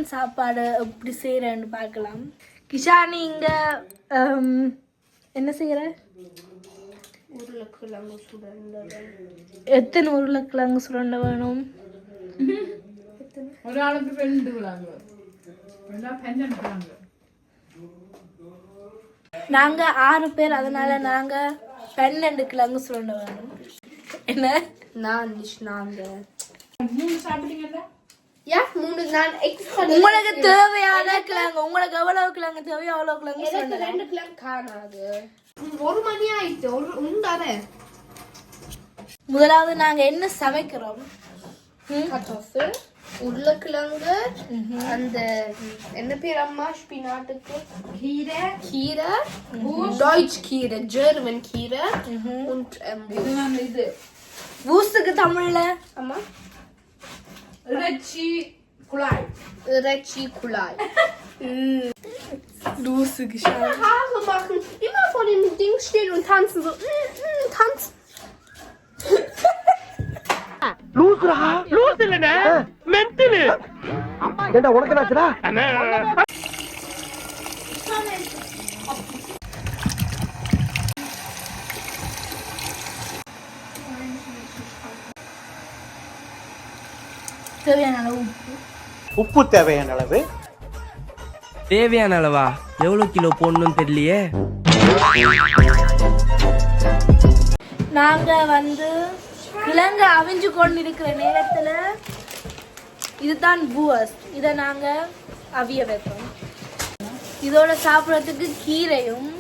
மதியானம் சாப்பாடு எப்படி செய்கிறேன்னு பார்க்கலாம். கிஷானி இங்கே என்ன செய்கிற? உருளைக்கிழங்கு சுரண்டை. எத்தனை உருளைக்கிழங்கு சுரண்டை வேணும்? ஒரு ஆளுக்கு 2 கிழங்கு. நாங்கள் 6 பேர், அதனால நாங்கள் 12 கிழங்கு சுரண்டை வேணும். என்ன? நாங்கள் 3 சாப்பிட்டீங்கல்ல? யா 3 நான் எக்ஸ்ட்ரா. உங்களுக்கு தேவையான கிழங்கு, உங்களுக்கு எவ்வளவு கிழங்கு தேவையோ அவ்வளவு கிழங்கு எனக்கு 2 கிழங்கு காணாது. 1 மணி ஆயிடுச்சு. உண்டானே. முதலாவது நாங்க என்ன சமைக்கிறோம்? கட்டோஃபில், உருளைக்கிழங்கு, அந்த என்ன பேர் அம்மா ஸ்பினாட்டுக்கு? கீரை, டாய்ச் கீரை, ஜெர்மன் கீரை und இது பூஸ்டுக்கு தமிழ்ல அம்மா இறைச்சி குழாய். லூசுக்கு Haare machen, immer vor dem Ding stehen und tanzen so. Tanzen. லூசுடா, லூசு இல்லனே, மென்டல். ஏண்டா உனக்கு என்னாச்சுடா? தேவையான அளவு உப்பு தேவையான அளவு. தேவையான அளவா? எவ்வளவு கிலோ போடணும்னு தெரியலையே. நாங்க கிழங்கு அவிஞ்சு கொண்டு இருக்கிற நேரத்துல இதுதான் பூவஸ். இதை நாங்க அவிய வைப்போம். இதோட சாப்பிடறதுக்கு கீரையும்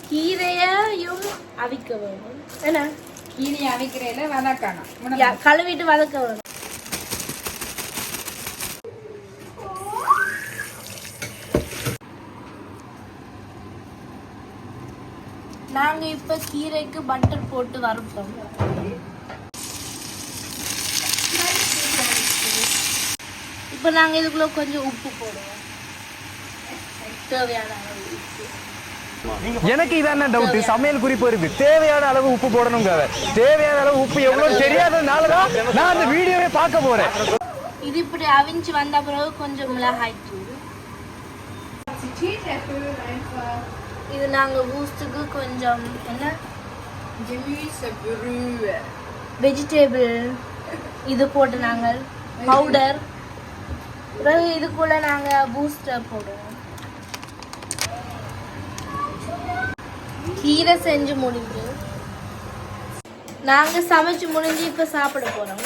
கீரையும் அவிக்க வேணும். என்ன? கீரை அவிக்கிறேல வதக்கணும். கழுவிட்டு வதக்க வேணும். நாங்க இப்ப கீரைக்கு பட்டர் போட்டு வறுப்போம். இப்ப நாங்க இதுக்குள்ள கொஞ்சம் உப்பு போடுவோம். தேவையான அளவு உப்பு. எனக்கு இதான டவுட். சமையல் குறிப்பு இருக்கு, தேவையான அளவு உப்பு போடணுங்க. தேவையான அளவு உப்பு எவ்வளவு தெரியாதனாலதான் நான் அந்த வீடியோவே பார்க்க போறேன். இது இப்படி அவிஞ்சு வந்த பிறகு கொஞ்சம் மிளகாய் தூள். இது நாங்க பூஸ்டுக்கு கொஞ்சம் என்ன வெஜிடபிள் இது போட்டு நாங்கள் பவுடர். பிறகு இதுக்குள்ள நாங்க பூஸ்டர் போடுவோம். கீரை செஞ்சு முடிஞ்சு நாங்க சமைச்சு முடிஞ்சு இப்ப சாப்பிட போறோம்.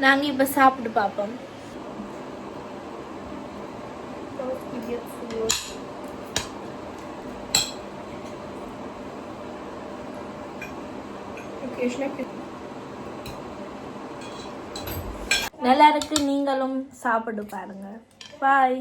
நாங்க இப்ப சாப்பிட்டு பார்ப்போம். நல்லா இருக்கு. நீங்களும் சாப்பிட்டு பாருங்க. பாய்.